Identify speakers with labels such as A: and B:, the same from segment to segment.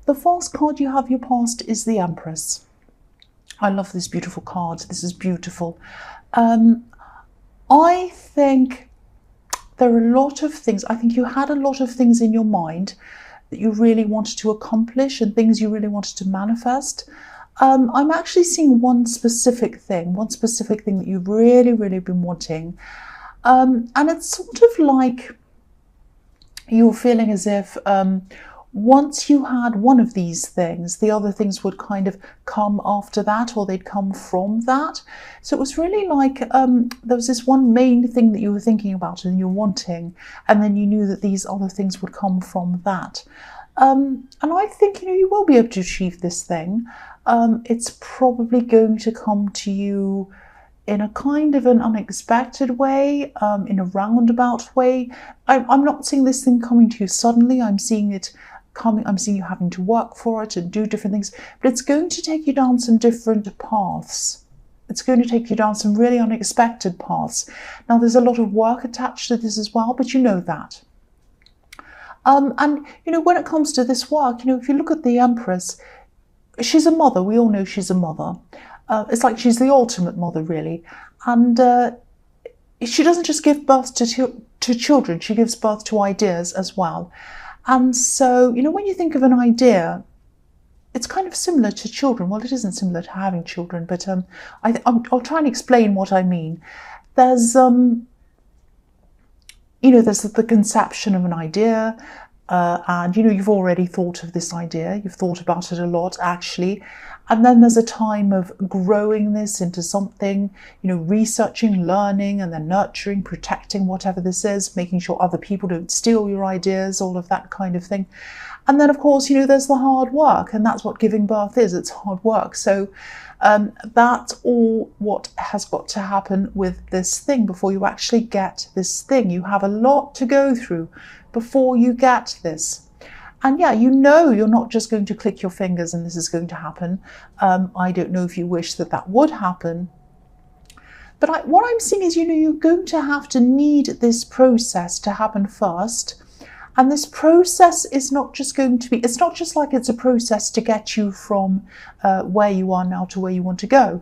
A: The first card you have your past is the Empress. I love this beautiful card. This is beautiful. I think there are a lot of things. I think you had a lot of things in your mind that you really wanted to accomplish and things you really wanted to manifest. I'm actually seeing one specific thing that you've really, really been wanting. And it's sort of like you're feeling as if once you had one of these things, the other things would kind of come after that, or they'd come from that. So it was really like there was this one main thing that you were thinking about and you're wanting, and then you knew that these other things would come from that. And I think, you will be able to achieve this thing. It's probably going to come to you in a kind of an unexpected way, in a roundabout way. I'm not seeing this thing coming to you suddenly. I'm seeing it coming. I'm seeing you having to work for it and do different things, but it's going to take you down some different paths. It's going to take you down some really unexpected paths. Now, there's a lot of work attached to this as well, but you know that. And, when it comes to this work, if you look at the Empress, she's a mother. We all know she's a mother. It's like she's the ultimate mother, really. And she doesn't just give birth to children, she gives birth to ideas as well. And so, when you think of an idea, it's kind of similar to children. Well, it isn't similar to having children, but I'll try and explain what I mean. There's, there's the conception of an idea, and, you've already thought of this idea. You've thought about it a lot, actually. And then there's a time of growing this into something, researching, learning, and then nurturing, protecting whatever this is, making sure other people don't steal your ideas, all of that kind of thing. And then, of course, there's the hard work, and that's what giving birth is. It's hard work. So that's all what has got to happen with this thing before you actually get this thing. You have a lot to go through before you get this. And yeah, you're not just going to click your fingers and this is going to happen. I don't know if you wish that would happen. But what I'm seeing is, you're going to have to need this process to happen first. And this process is not just going to be, it's not just like it's a process to get you from where you are now to where you want to go.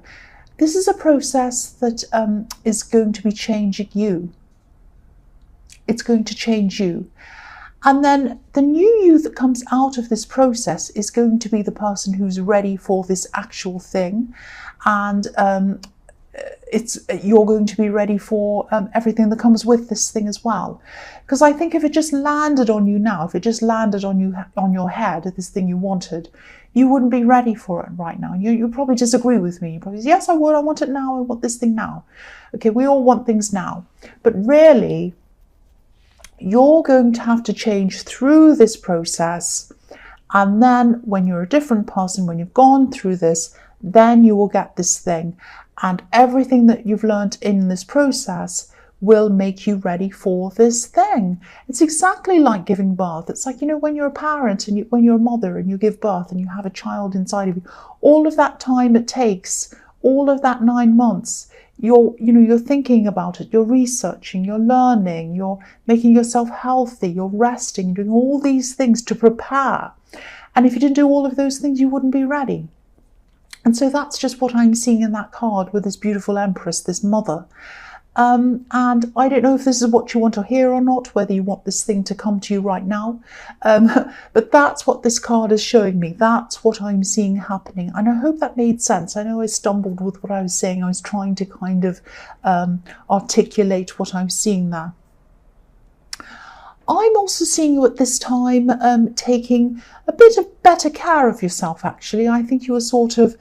A: This is a process that is going to be changing you. It's going to change you. And then the new you that comes out of this process is going to be the person who's ready for this actual thing. And you're going to be ready for everything that comes with this thing as well. Because I think if it just landed on you now, if it just landed on your head, this thing you wanted, you wouldn't be ready for it right now. You probably disagree with me. You probably say, yes, I would. I want it now. I want this thing now. Okay, we all want things now. But really, you're going to have to change through this process. And then when you're a different person, when you've gone through this, then you will get this thing. And everything that you've learned in this process will make you ready for this thing. It's exactly like giving birth. It's like, when you're a parent and when you're a mother and you give birth and you have a child inside of you, all of that time it takes, all of that 9 months, you're thinking about it, you're researching, you're learning, you're making yourself healthy, you're resting, you're doing all these things to prepare. And if you didn't do all of those things, you wouldn't be ready. And so that's just what I'm seeing in that card with this beautiful Empress, this mother. And I don't know if this is what you want to hear or not, whether you want this thing to come to you right now. But that's what this card is showing me. That's what I'm seeing happening. And I hope that made sense. I know I stumbled with what I was saying. I was trying to kind of articulate what I'm seeing there. I'm also seeing you at this time taking a bit of better care of yourself, actually. I think you were sort of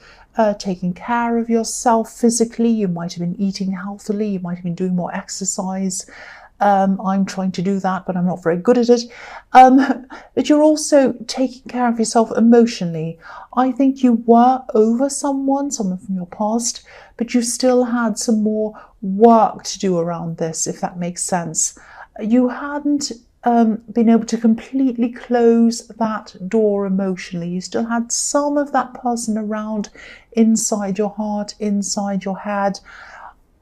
A: taking care of yourself physically. You might have been eating healthily. You might have been doing more exercise. I'm trying to do that, but I'm not very good at it. But you're also taking care of yourself emotionally. I think you were over someone from your past, but you still had some more work to do around this, if that makes sense. You hadn't been able to completely close that door emotionally. You still had some of that person around inside your heart, inside your head.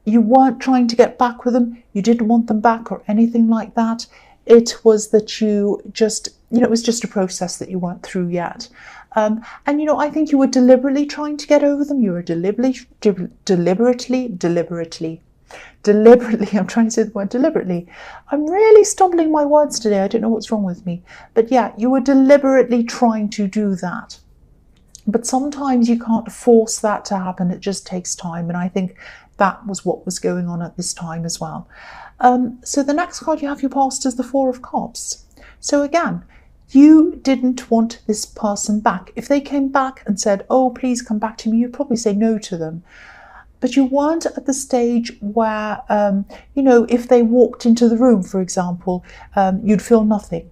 A: You weren't trying to get back with them. You didn't want them back or anything like that. It was that you just it was just a process that you weren't through yet. And, I think you were deliberately trying to get over them. You were deliberately, I'm trying to say the word deliberately. I'm really stumbling my words today. I don't know what's wrong with me. But yeah, you were deliberately trying to do that. But sometimes you can't force that to happen. It just takes time. And I think that was what was going on at this time as well. So the next card you have your past is the Four of Cups. So again, you didn't want this person back. If they came back and said, oh, please come back to me, you'd probably say no to them. But you weren't at the stage where, if they walked into the room, for example, you'd feel nothing.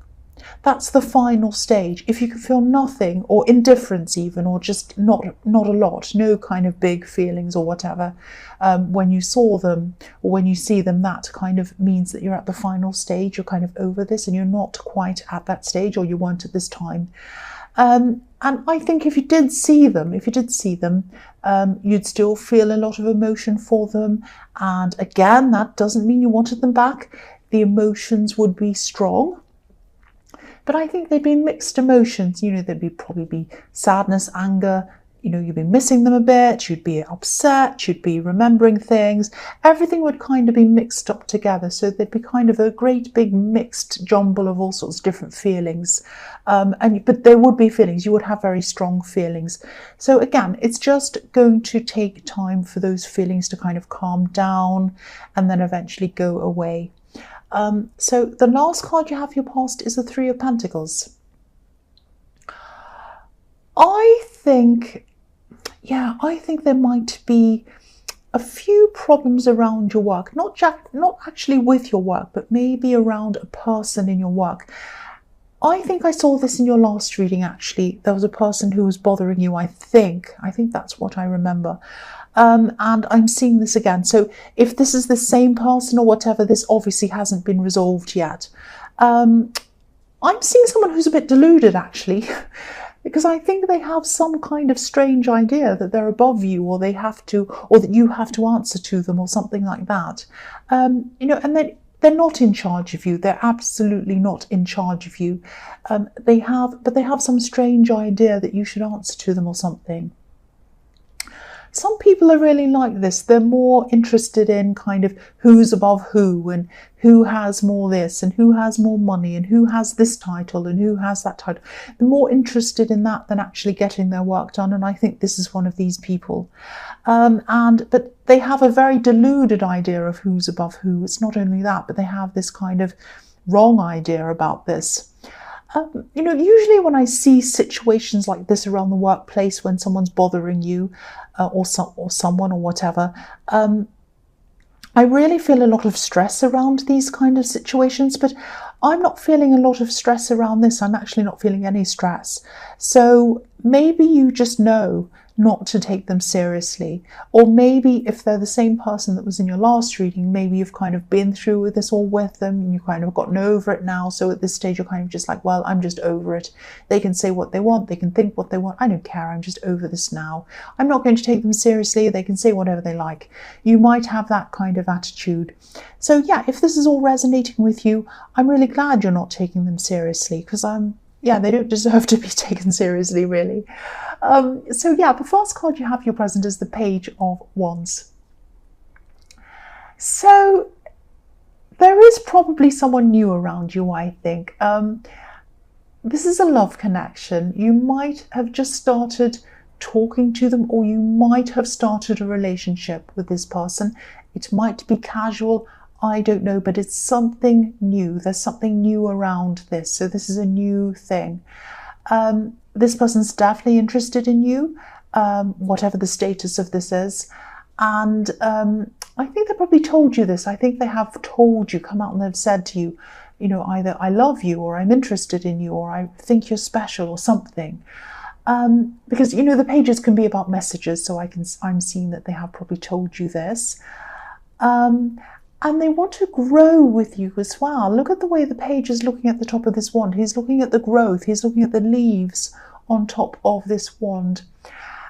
A: That's the final stage. If you can feel nothing, or indifference even, or just not a lot, no kind of big feelings or whatever, when you saw them or when you see them, that kind of means that you're at the final stage. You're kind of over this and you're not quite at that stage, or you weren't at this time. And I think if you did see them, you'd still feel a lot of emotion for them. And again, that doesn't mean you wanted them back. The emotions would be strong. But I think they'd be mixed emotions. There'd probably be sadness, anger. You'd be missing them a bit. You'd be upset. You'd be remembering things. Everything would kind of be mixed up together. So there'd be kind of a great big mixed jumble of all sorts of different feelings. But there would be feelings. You would have very strong feelings. So again, it's just going to take time for those feelings to kind of calm down and then eventually go away. So the last card you have your past is the Three of Pentacles. I think there might be a few problems around your work, not actually with your work, but maybe around a person in your work. I think I saw this in your last reading, actually. There was a person who was bothering you, I think that's what I remember. And I'm seeing this again. So if this is the same person or whatever, this obviously hasn't been resolved yet. I'm seeing someone who's a bit deluded, actually, because I think they have some kind of strange idea that they're above you, or they have to, or that you have to answer to them, or something like that. And then they're not in charge of you. They're absolutely not in charge of you. They have some strange idea that you should answer to them or something. Some people are really like this. They're more interested in kind of who's above who, and who has more this, and who has more money, and who has this title, and who has that title. They're more interested in that than actually getting their work done. And I think this is one of these people. But they have a very deluded idea of who's above who. It's not only that, but they have this kind of wrong idea about this. Usually when I see situations like this around the workplace, when someone's bothering you, or someone or whatever, I really feel a lot of stress around these kind of situations, but I'm not feeling a lot of stress around this. I'm actually not feeling any stress. So maybe you just know not to take them seriously. Or maybe if they're the same person that was in your last reading, maybe you've kind of been through with this all with them and you've kind of gotten over it now. So at this stage, you're kind of just like, well, I'm just over it. They can say what they want. They can think what they want. I don't care. I'm just over this now. I'm not going to take them seriously. They can say whatever they like. You might have that kind of attitude. So yeah, if this is all resonating with you, I'm really glad you're not taking them seriously, because they don't deserve to be taken seriously, really. So yeah, the first card you have your present is the Page of Wands. So there is probably someone new around you, I think. This is a love connection. You might have just started talking to them, or you might have started a relationship with this person. It might be casual, I don't know, but it's something new. There's something new around this. So this is a new thing. This person's definitely interested in you, whatever the status of this is. And I think they probably told you this. I think they have told you, come out and they've said to you, either I love you, or I'm interested in you, or I think you're special, or something. Because, the pages can be about messages. So I'm seeing that they have probably told you this. And they want to grow with you as well. Look at the way the page is looking at the top of this wand. He's looking at the growth. He's looking at the leaves on top of this wand.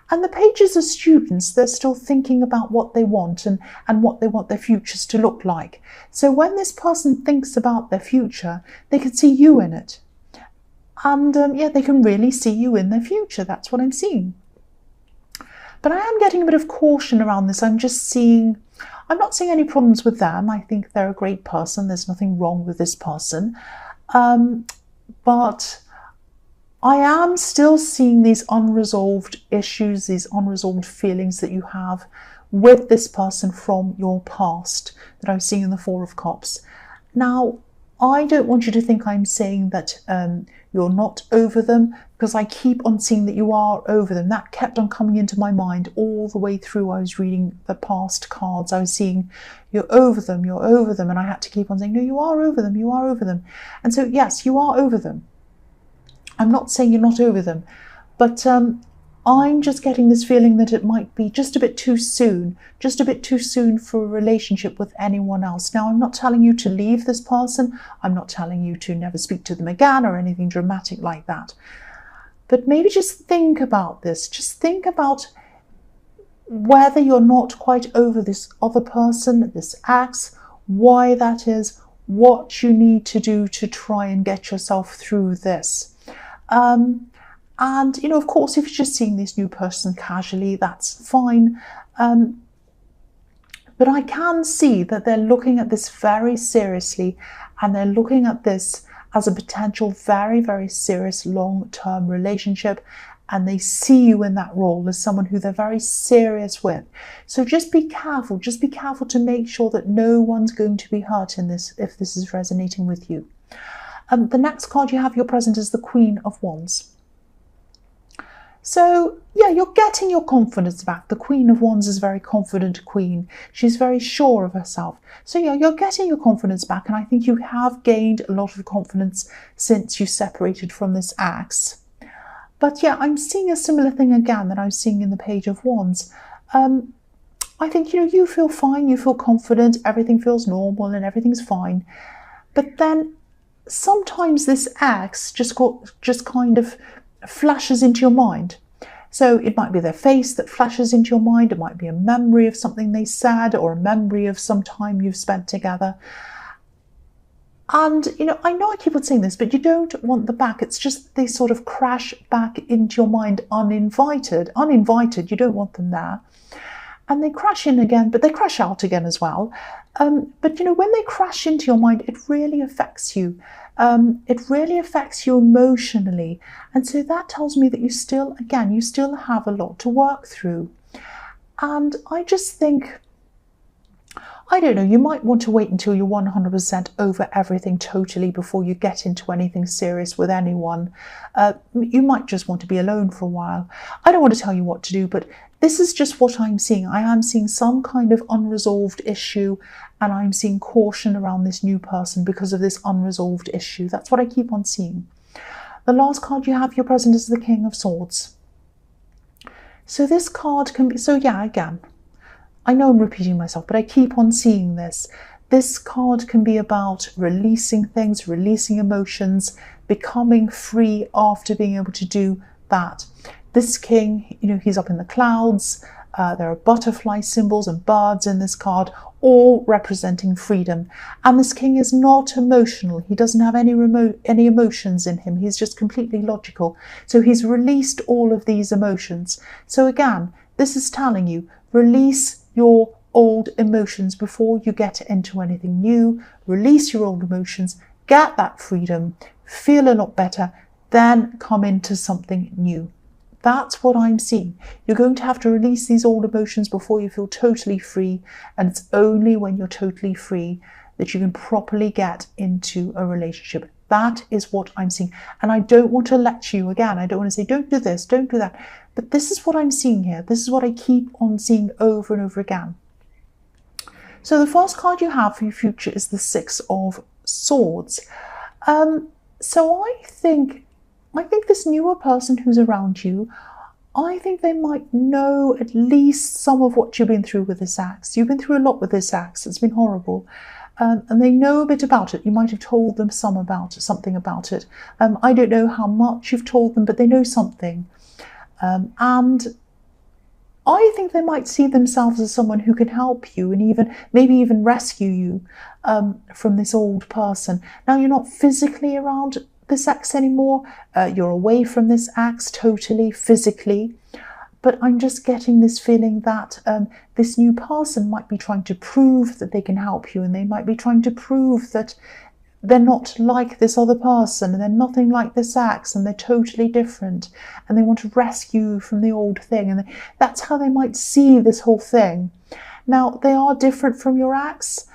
A: And the pages are students. They're still thinking about what they want and what they want their futures to look like. So when this person thinks about their future, they can see you in it. And yeah, they can really see you in their future. That's what I'm seeing. But I am getting a bit of caution around this. I'm not seeing any problems with them. I think they're a great person. There's nothing wrong with this person. But I am still seeing these unresolved issues, these unresolved feelings that you have with this person from your past that I'm seeing in the Four of Cups. Now, I don't want you to think I'm saying that you're not over them, because I keep on seeing that you are over them. That kept on coming into my mind all the way through. I was reading the past cards. I was seeing you're over them, and I had to keep on saying, no, you are over them, you are over them. And so, yes, you are over them. I'm not saying you're not over them, but I'm just getting this feeling that it might be just a bit too soon for a relationship with anyone else. Now, I'm not telling you to leave this person. I'm not telling you to never speak to them again or anything dramatic like that. But maybe just think about this. Just think about whether you're not quite over this other person, this ex, why that is, what you need to do to try and get yourself through this. And, of course, if you're just seeing this new person casually, that's fine. But I can see that they're looking at this very seriously, and they're looking at this as a potential very, very serious long-term relationship. And they see you in that role as someone who they're very serious with. So just be careful. Just be careful to make sure that no one's going to be hurt in this if this is resonating with you. The next card you have your present is the Queen of Wands. So, yeah, you're getting your confidence back. The Queen of Wands is a very confident queen. She's very sure of herself. So, yeah, you're getting your confidence back. And I think you have gained a lot of confidence since you separated from this ex. But, yeah, I'm seeing a similar thing again that I'm seeing in the Page of Wands. I think, you feel fine. You feel confident. Everything feels normal and everything's fine. But then sometimes this ex just kind of flashes into your mind. So it might be their face that flashes into your mind. It might be a memory of something they said, or a memory of some time you've spent together. And, I know I keep on saying this, but you don't want them back. It's just they sort of crash back into your mind uninvited. Uninvited, you don't want them there. And they crash in again, but they crash out again as well. But, when they crash into your mind, it really affects you. It really affects you emotionally. And so that tells me that you still have a lot to work through. And I just think, I don't know, you might want to wait until you're 100% over everything totally before you get into anything serious with anyone. You might just want to be alone for a while. I don't want to tell you what to do, but this is just what I'm seeing. I am seeing some kind of unresolved issue, and I'm seeing caution around this new person because of this unresolved issue. That's what I keep on seeing. The last card you have your present is the King of Swords. So this card can be, again, I know I'm repeating myself, but I keep on seeing this. This card can be about releasing things, releasing emotions, becoming free after being able to do that. This king, he's up in the clouds. There are butterfly symbols and birds in this card, all representing freedom. And this king is not emotional. He doesn't have any emotions in him. He's just completely logical. So he's released all of these emotions. So again, this is telling you, release your old emotions before you get into anything new. Release your old emotions, get that freedom, feel a lot better, then come into something new. That's what I'm seeing. You're going to have to release these old emotions before you feel totally free. And it's only when you're totally free that you can properly get into a relationship. That is what I'm seeing. And I don't want to lecture you again. I don't want to say, don't do this, don't do that. But this is what I'm seeing here. This is what I keep on seeing over and over again. So the first card you have for your future is the Six of Swords. So I think this newer person who's around you, I think they might know at least some of what you've been through with this ex. You've been through a lot with this ex. It's been horrible. And they know a bit about it. You might have told them something about it. I don't know how much you've told them, but they know something. And I think they might see themselves as someone who can help you and maybe even rescue you from this old person. Now, you're not physically around this ex anymore. You're away from this ex totally, physically. But I'm just getting this feeling that this new person might be trying to prove that they can help you, and they might be trying to prove that they're not like this other person, and they're nothing like this ex, and they're totally different, and they want to rescue you from the old thing, and that's how they might see this whole thing. Now, they are different from your ex.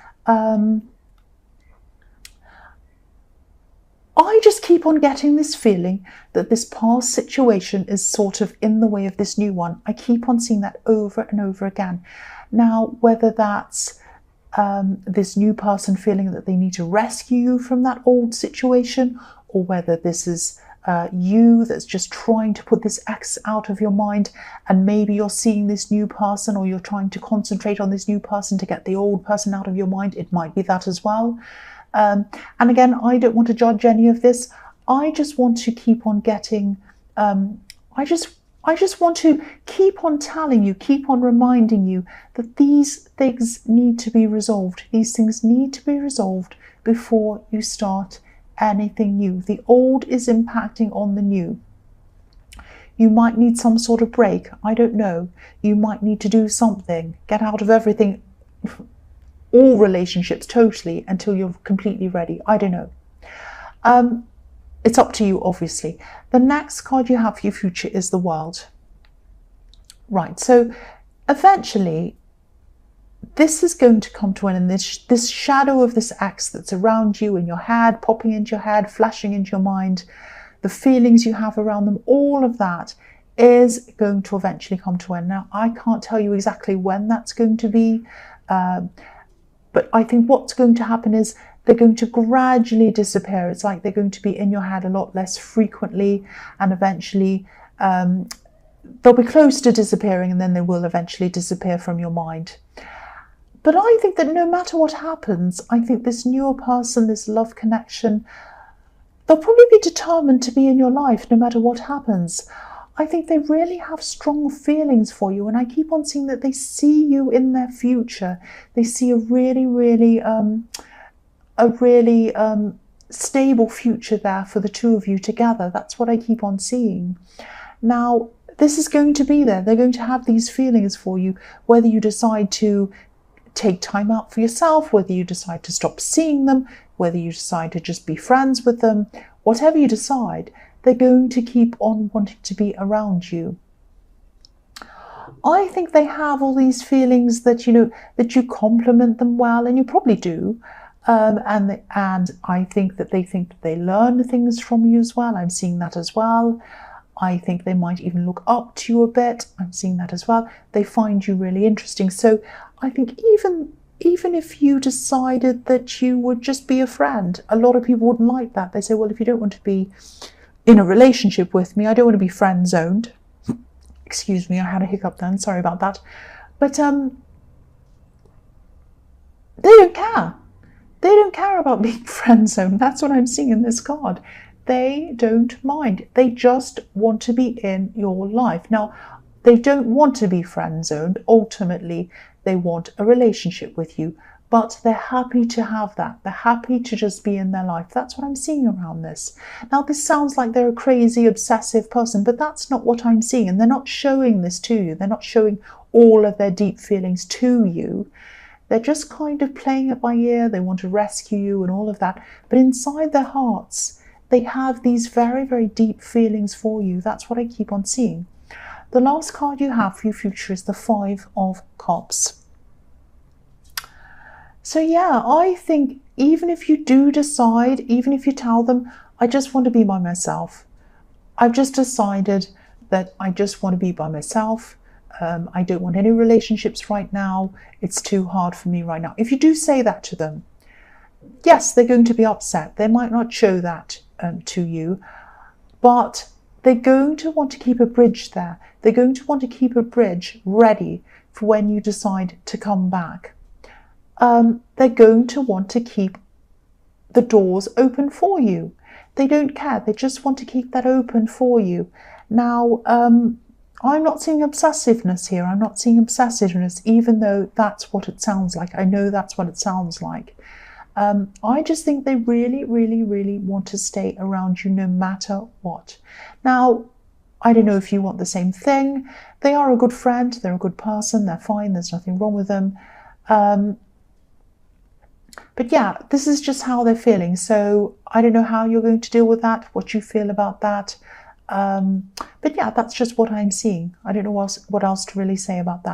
A: I just keep on getting this feeling that this past situation is sort of in the way of this new one. I keep on seeing that over and over again. Now, whether that's this new person feeling that they need to rescue you from that old situation, or whether this is you that's just trying to put this ex out of your mind, and maybe you're seeing this new person, or you're trying to concentrate on this new person to get the old person out of your mind. It might be that as well. And again, I don't want to judge any of this. I just want to keep on getting, I just want to keep on telling you, keep on reminding you that these things need to be resolved. These things need to be resolved before you start anything new. The old is impacting on the new. You might need some sort of break. I don't know. You might need to do something. Get out of everything, all relationships totally, until you're completely ready. I don't know. It's up to you, obviously. The next card you have for your future is the World. Right, so eventually this is going to come to an end. This shadow of this ex that's around you, in your head, popping into your head, flashing into your mind, the feelings you have around them, all of that is going to eventually come to an end. Now, I can't tell you exactly when that's going to be, but I think what's going to happen is they're going to gradually disappear. It's like they're going to be in your head a lot less frequently, and eventually they'll be close to disappearing, and then they will eventually disappear from your mind. But I think that no matter what happens, I think this newer person, this love connection, they'll probably be determined to be in your life no matter what happens. I think they really have strong feelings for you, and I keep on seeing that they see you in their future. They see a really stable future there for the two of you together. That's what I keep on seeing. Now, this is going to be there. They're going to have these feelings for you, whether you decide to take time out for yourself, whether you decide to stop seeing them, whether you decide to just be friends with them, whatever you decide, they're going to keep on wanting to be around you. I think they have all these feelings that, that you compliment them well, and you probably do. And I think that they learn things from you as well. I'm seeing that as well. I think they might even look up to you a bit. I'm seeing that as well. They find you really interesting. So I think even if you decided that you would just be a friend, a lot of people wouldn't like that. They say, well, if you don't want to be in a relationship with me, I don't want to be friend zoned. Excuse me, I had a hiccup then. Sorry about that. But they don't care. They don't care about being friend zoned. That's what I'm seeing in this card. They don't mind. They just want to be in your life. Now, they don't want to be friend zoned. Ultimately, they want a relationship with you, but they're happy to have that. They're happy to just be in their life. That's what I'm seeing around this. Now, this sounds like they're a crazy, obsessive person, but that's not what I'm seeing. And they're not showing this to you. They're not showing all of their deep feelings to you. They're just kind of playing it by ear. They want to rescue you and all of that. But inside their hearts, they have these very, very deep feelings for you. That's what I keep on seeing. The last card you have for your future is the Five of Cups. So yeah, I think even if you do decide, even if you tell them, I just want to be by myself. I've just decided that I just want to be by myself. I don't want any relationships right now. It's too hard for me right now. If you do say that to them, yes, they're going to be upset. They might not show that to you, but they're going to want to keep a bridge there. They're going to want to keep a bridge ready for when you decide to come back. They're going to want to keep the doors open for you. They don't care. They just want to keep that open for you. Now, I'm not seeing obsessiveness here. I'm not seeing obsessiveness, even though that's what it sounds like. I know that's what it sounds like. I just think they really, really, really want to stay around you no matter what. Now, I don't know if you want the same thing. They are a good friend, they're a good person, they're fine, there's nothing wrong with them. But yeah, this is just how they're feeling. So I don't know how you're going to deal with that, what you feel about that. But yeah, that's just what I'm seeing. I don't know what else to really say about that.